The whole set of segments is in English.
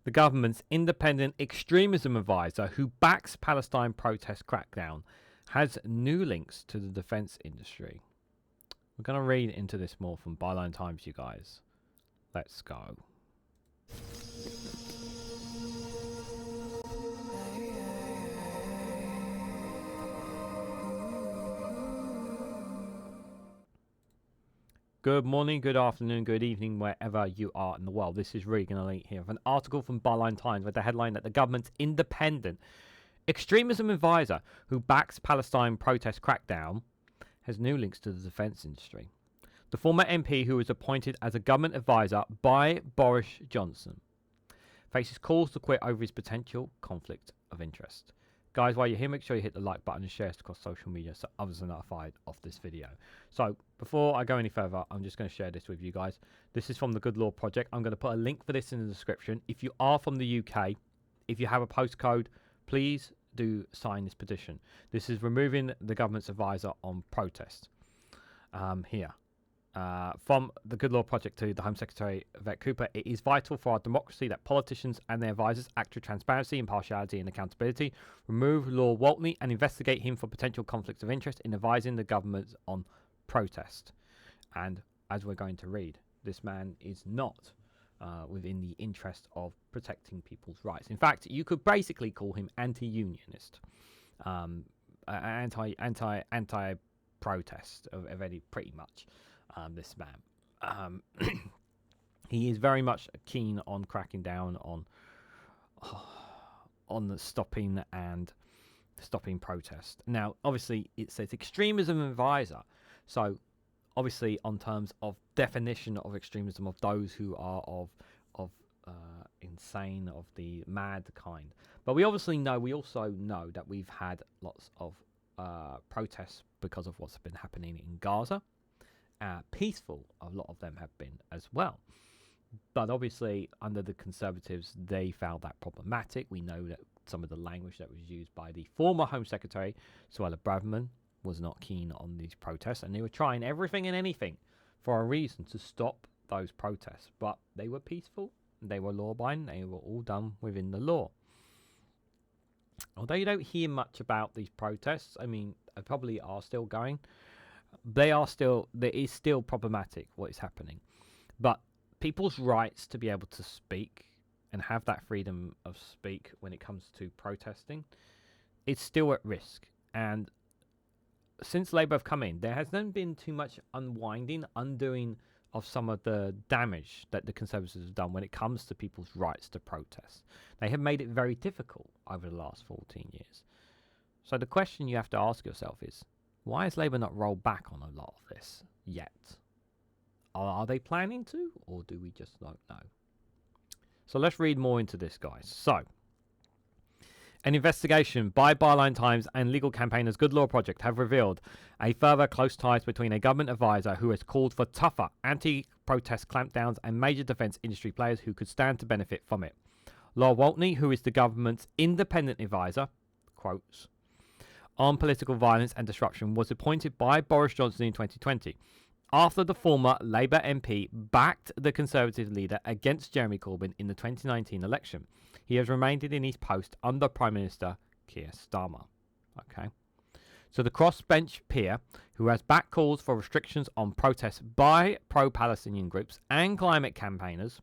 the government's independent extremism advisor who backs Palestine protest crackdown, has new links to the defence industry. We're going to read into this more from Byline Times, you guys. Let's go. Good morning, good afternoon, good evening, wherever you are in the world. This is Reganelite here with an article from Byline Times with the headline that the government's independent extremism advisor who backs Palestine protest crackdown has new links to the defence industry. The former MP, who was appointed as a government advisor by Boris Johnson, faces calls to quit over his potential conflict of interest. Guys, while you're here, make sure you hit the like button and share it across social media so others are notified of this video. So, before I go any further, I'm just going to share this with you guys. This is from the Good Law Project. I'm going to put a link for this in the description. If you are from the UK, if you have a postcode, please do sign this petition. This is removing the government's advisor on protest. Here. From the Good Law Project to the Home Secretary, Yvette Cooper, it is vital for our democracy that politicians and their advisors act with transparency, impartiality and accountability. Remove Lord Walney and investigate him for potential conflicts of interest in advising the government on protest. And as we're going to read, this man is not within the interest of protecting people's rights. In fact, you could basically call him anti-unionist, anti-protest of any, pretty much. This man, he is very much keen on cracking down on the stopping protest. Now, obviously, it says extremism advisor, so obviously, on terms of definition of extremism, of those who are of insane, of the mad kind. But we also know that we've had lots of protests because of what's been happening in Gaza. Peaceful, a lot of them have been as well. But obviously, under the Conservatives, they found that problematic. We know that some of the language that was used by the former Home Secretary, Suella Braverman, was not keen on these protests, and they were trying everything and anything for a reason to stop those protests. But they were peaceful, they were law-abiding, they were all done within the law. Although you don't hear much about these protests, I mean, they probably are still going. There is still problematic what is happening, but people's rights to be able to speak and have that freedom of speak when it comes to protesting, it's still at risk. And since Labour have come in, there hasn't been too much undoing of some of the damage that the Conservatives have done when it comes to people's rights to protest. They have made it very difficult over the last 14 years. So the question you have to ask yourself is, why has Labour not rolled back on a lot of this yet? Are they planning to, or do we just not know? So let's read more into this, guys. So, an investigation by Byline Times and legal campaigners Good Law Project have revealed a further close ties between a government advisor who has called for tougher anti-protest clampdowns and major defence industry players who could stand to benefit from it. Lord Walney, who is the government's independent advisor, quotes, on political violence and disruption, was appointed by Boris Johnson in 2020 after the former Labour MP backed the Conservative leader against Jeremy Corbyn in the 2019 election. He has remained in his post under Prime Minister Keir Starmer. Okay. So the crossbench peer, who has backed calls for restrictions on protests by pro-Palestinian groups and climate campaigners,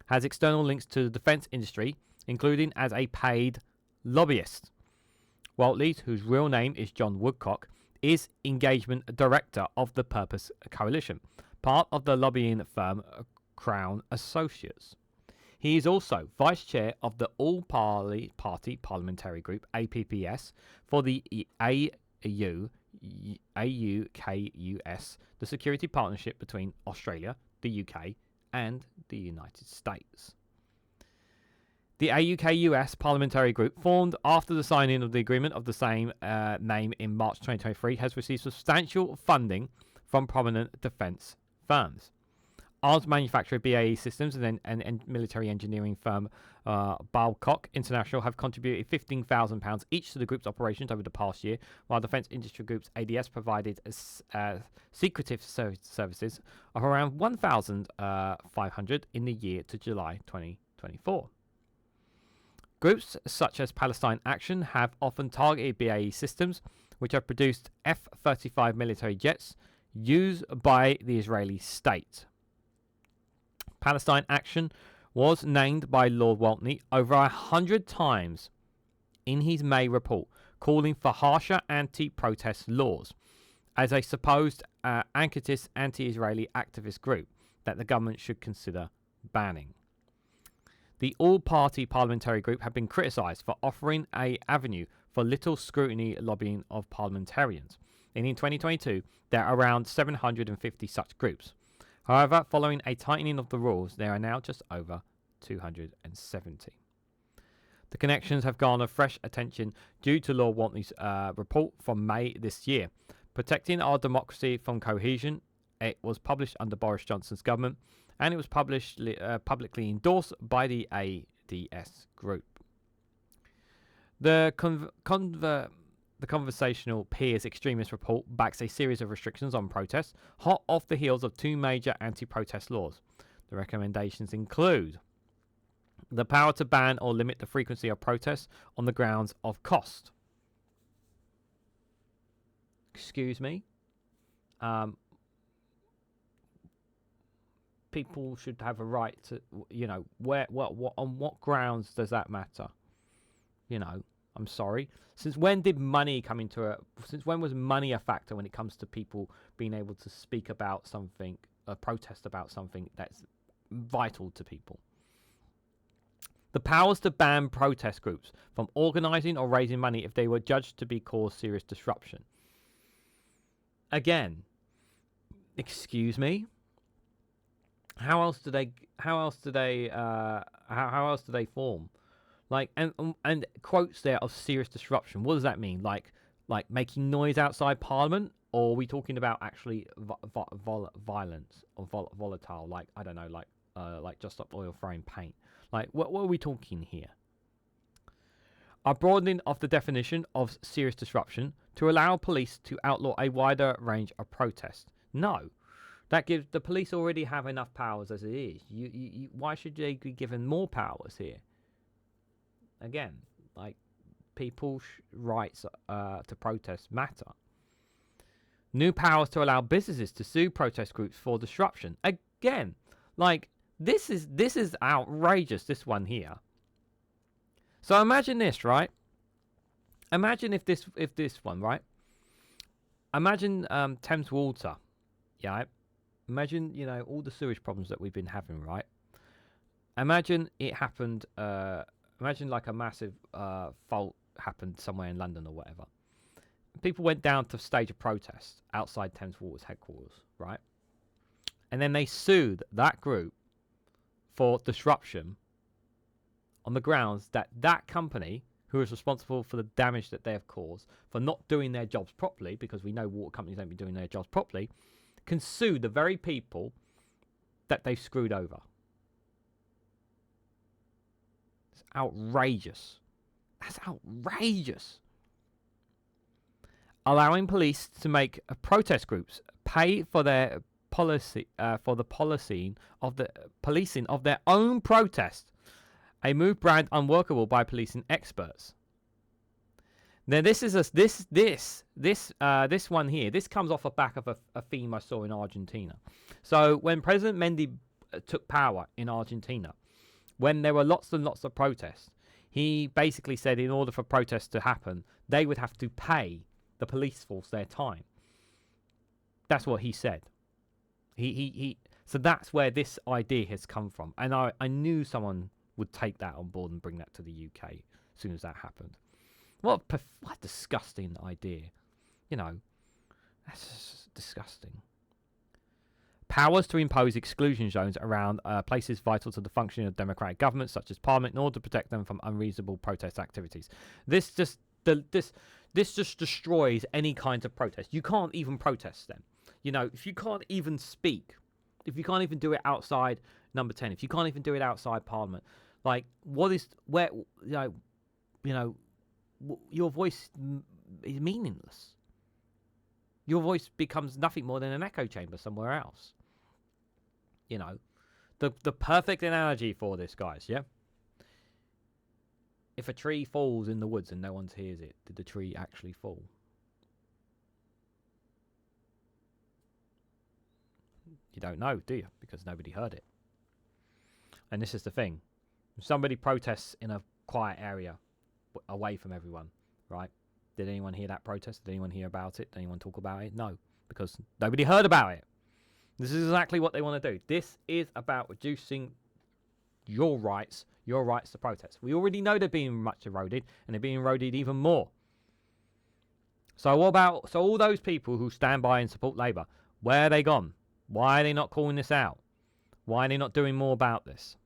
has external links to the defence industry, including as a paid lobbyist. Waltleys, whose real name is John Woodcock, is engagement director of the Purpose Coalition, part of the lobbying firm Crowne Associates. He is also vice chair of the All-Party Parliamentary Group, APPG, for the AUKUS, the security partnership between Australia, the UK, and the United States. The AUKUS Parliamentary Group, formed after the signing of the agreement of the same name in March 2023, has received substantial funding from prominent defence firms. Arms manufacturer BAE Systems and military engineering firm Babcock International have contributed £15,000 each to the group's operations over the past year, while defence industry groups ADS provided secretive services of around £1,500 in the year to July 2024. Groups such as Palestine Action have often targeted BAE Systems, which have produced F-35 military jets used by the Israeli state. Palestine Action was named by Lord Walney over 100 times in his May report, calling for harsher anti-protest laws as a supposed Ankatist anti-Israeli activist group that the government should consider banning. The All-Party Parliamentary Group have been criticised for offering an avenue for little scrutiny lobbying of parliamentarians. And in 2022, there are around 750 such groups. However, following a tightening of the rules, there are now just over 270. The connections have garnered fresh attention due to Lord Walney's report from May this year. Protecting Our Democracy from Cohesion, it was published under Boris Johnson's government, and it was publicly endorsed by the ADS group. The Conversational Peers Extremist report backs a series of restrictions on protests, hot off the heels of two major anti-protest laws. The recommendations include the power to ban or limit the frequency of protests on the grounds of cost. Excuse me? People should have a right to, on what grounds does that matter? I'm sorry. Since when did money come into since when was money a factor when it comes to people being able to speak about something, protest about something that's vital to people? The powers to ban protest groups from organising or raising money if they were judged to be cause serious disruption. Again, excuse me. How else do they form? Like, and quotes there of serious disruption. What does that mean? Like making noise outside Parliament, or are we talking about actually violence or volatile? Like, I don't know, like just stop oil throwing paint. Like, what are we talking here? A broadening of the definition of serious disruption to allow police to outlaw a wider range of protests. No. That gives the police already have enough powers as it is. Why should they be given more powers here? Again, like, people's rights to protest matter. New powers to allow businesses to sue protest groups for disruption. Again, like, this is outrageous. This one here. So imagine this, right? Imagine if this one, right? Imagine Thames Water, yeah. Imagine, all the sewage problems that we've been having, right? Imagine it happened, imagine like a massive fault happened somewhere in London or whatever. People went down to stage a protest outside Thames Water's headquarters, right? And then they sued that group for disruption on the grounds that that company, who is responsible for the damage that they have caused, for not doing their jobs properly, because we know water companies don't be doing their jobs properly, can sue the very people that they've screwed over. It's outrageous. That's outrageous. Allowing police to make protest groups pay for their policing of their own protest, a move brand unworkable by policing experts. Now this one here. This comes off the back of a theme I saw in Argentina. So when President Mendy took power in Argentina, when there were lots and lots of protests, he basically said in order for protests to happen, they would have to pay the police force their time. That's what he said. So that's where this idea has come from, and I knew someone would take that on board and bring that to the UK as soon as that happened. What a disgusting idea. That's just disgusting. Powers to impose exclusion zones around places vital to the functioning of democratic government, such as Parliament, in order to protect them from unreasonable protest activities. This just destroys any kind of protest. You can't even protest them. If you can't even speak, if you can't even do it outside Number 10, if you can't even do it outside Parliament, like, your voice is meaningless. Your voice becomes nothing more than an echo chamber somewhere else. The perfect analogy for this, guys, yeah, If a tree falls in the woods and no one hears it, did the tree actually fall? You don't know, do you? Because nobody heard it. And this is the thing. If somebody protests in a quiet area away from everyone, right? Did anyone hear that protest? Did anyone hear about it? Did anyone talk about it? No, because nobody heard about it. This is exactly what they want to do. This is about reducing your rights to protest. We already know they're being much eroded, and they're being eroded even more. So all those people who stand by and support Labour, where are they gone? Why are they not calling this out? Why are they not doing more about this?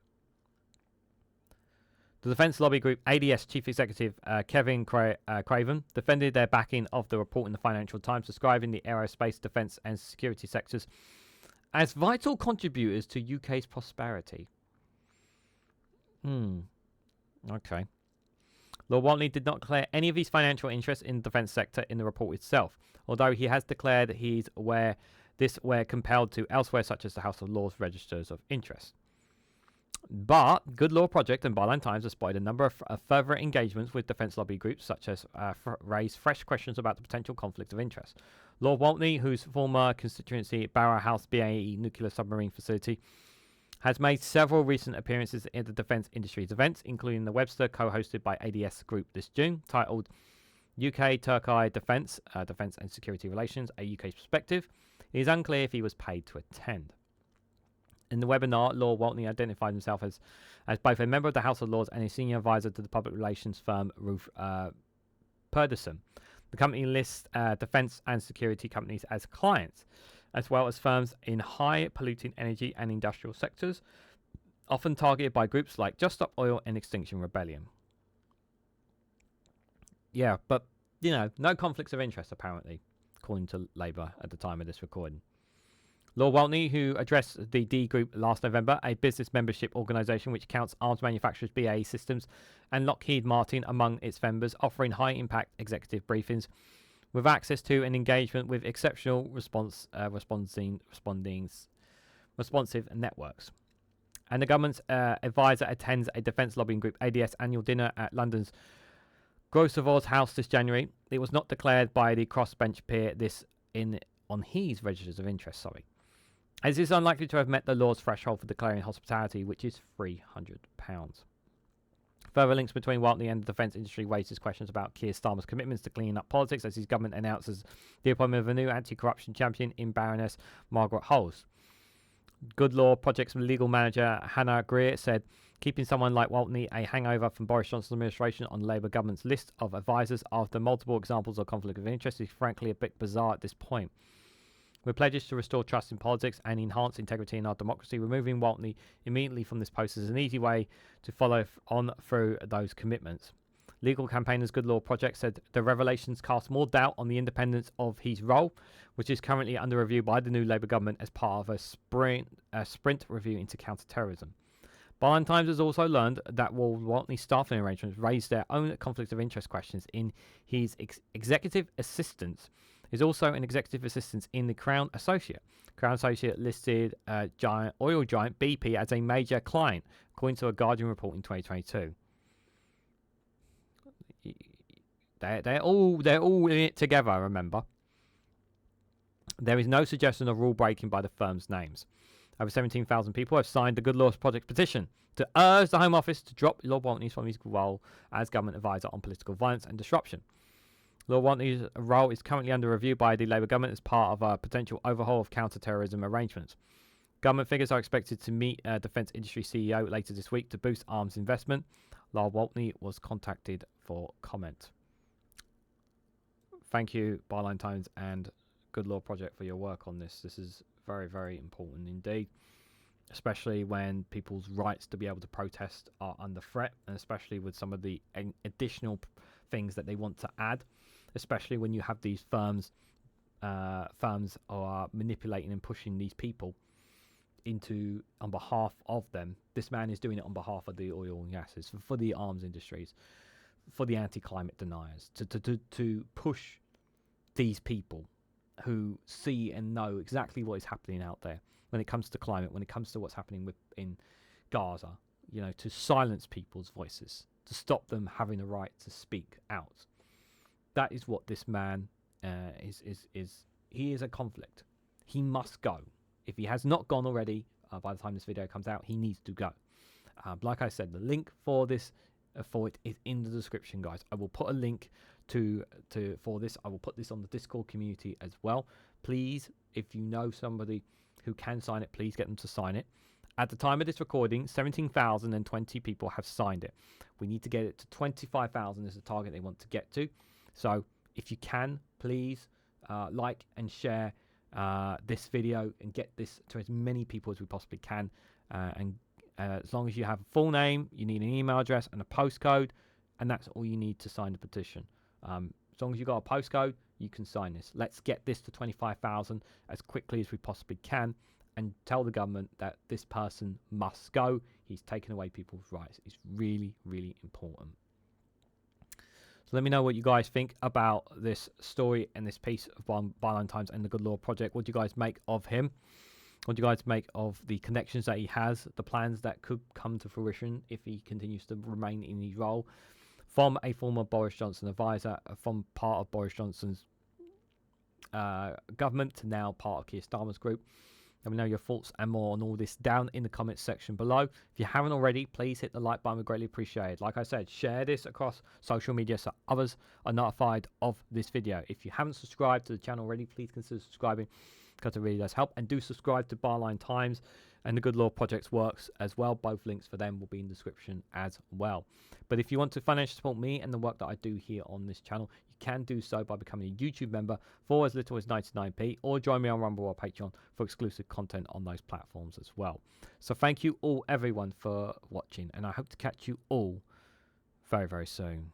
The defence lobby group ADS Chief Executive Kevin Craven defended their backing of the report in the Financial Times, describing the aerospace, defence and security sectors as vital contributors to UK's prosperity. Okay. Lord Walney did not declare any of his financial interests in the defence sector in the report itself, although he has declared that he's aware where compelled to elsewhere, such as the House of Lords registers of interest. But Good Law Project and Byline Times have spotted a number of further engagements with defence lobby groups, such as raise fresh questions about the potential conflict of interest. Lord Walney, whose former constituency Barrow House BAE nuclear submarine facility, has made several recent appearances in the defence industry's events, including the Webster co-hosted by ADS Group this June, titled UK-Turkey Defence, Defence and Security Relations, a UK's Perspective. It is unclear if he was paid to attend. In the webinar, Lord Walney identified himself as both a member of the House of Lords and a senior advisor to the public relations firm Ruth Purderson. The company lists defence and security companies as clients, as well as firms in high polluting energy and industrial sectors, often targeted by groups like Just Stop Oil and Extinction Rebellion. Yeah, but, no conflicts of interest, apparently, according to Labour at the time of this recording. Lord Walney, who addressed the D Group last November, a business membership organisation which counts arms manufacturers BAE Systems and Lockheed Martin among its members, offering high-impact executive briefings with access to and engagement with exceptional responsive networks. And the government's advisor attends a defence lobbying group ADS annual dinner at London's Grosvenor House this January. It was not declared by the crossbench peer on his registers of interest, as is unlikely to have met the law's threshold for declaring hospitality, which is £300. Further links between Walney and the defence industry raises questions about Keir Starmer's commitments to cleaning up politics, as his government announces the appointment of a new anti-corruption champion in Baroness Margaret Holes. Good Law Project's legal manager Hannah Greer said, keeping someone like Walney a hangover from Boris Johnson's administration on the Labour government's list of advisers after multiple examples of conflict of interest is frankly a bit bizarre at this point. With pledges to restore trust in politics and enhance integrity in our democracy, removing Walney immediately from this post is an easy way to follow on through those commitments. Legal campaigners Good Law Project said the revelations cast more doubt on the independence of his role, which is currently under review by the new Labour government as part of a sprint review into counter-terrorism. Byline Times has also learned that while Walney's staffing arrangements raised their own conflict of interest questions in his executive assistants, is also an executive assistant in the Crowne Associate. Crowne Associate listed oil giant BP as a major client, according to a Guardian report in 2022. They're all in it together, remember. There is no suggestion of rule breaking by the firm's names. Over 17,000 people have signed the Good Law Project petition to urge the Home Office to drop Lord Walney from his role as government advisor on political violence and disruption. Lord Walney's role is currently under review by the Labour government as part of a potential overhaul of counter-terrorism arrangements. Government figures are expected to meet defence industry CEO later this week to boost arms investment. Lord Walney was contacted for comment. Thank you, Byline Times and Good Law Project, for your work on this. This is very, very important indeed, especially when people's rights to be able to protest are under threat, and especially with some of the additional things that they want to add, especially when you have these firms are manipulating and pushing these people into on behalf of them. This man is doing it on behalf of the oil and gases, for the arms industries, for the anti-climate deniers, to push these people who see and know exactly what is happening out there when it comes to climate, when it comes to what's happening in Gaza, to silence people's voices. to stop them having the right to speak out. That is what this man is. He is a conflict. He must go. If he has not gone already, by the time this video comes out, he needs to go. Like I said, the link for this for it is in the description, guys. I will put a link for this. I will put this on the Discord community as well. Please, if you know somebody who can sign it, please get them to sign it. At the time of this recording, 17,020 people have signed it. We need to get it to 25,000 is the target they want to get to. So if you can, please like and share this video and get this to as many people as we possibly can. As long as you have a full name, you need an email address and a postcode, and that's all you need to sign the petition. As long as you've got a postcode, you can sign this. Let's get this to 25,000 as quickly as we possibly can, and tell the government that this person must go. He's taken away people's rights. It's really, really important. So let me know what you guys think about this story and this piece of Byline Times and the Good Law Project. What do you guys make of him? What do you guys make of the connections that he has, the plans that could come to fruition if he continues to remain in his role, from a former Boris Johnson advisor, from part of Boris Johnson's government to now part of Keir Starmer's group? Let me know your thoughts and more on all this down in the comments section below. If you haven't already, please hit the like button. We greatly appreciate it. Like I said, share this across social media so others are notified of this video. If you haven't subscribed to the channel already, please consider subscribing, because it really does help. And do subscribe to Byline Times and the Good Law Project's works as well. Both links for them will be in the description as well. But if you want to financially support me and the work that I do here on this channel, you can do so by becoming a YouTube member for as little as 99p, or join me on Rumble or Patreon for exclusive content on those platforms as well. So thank you all, everyone, for watching, and I hope to catch you all very, very soon.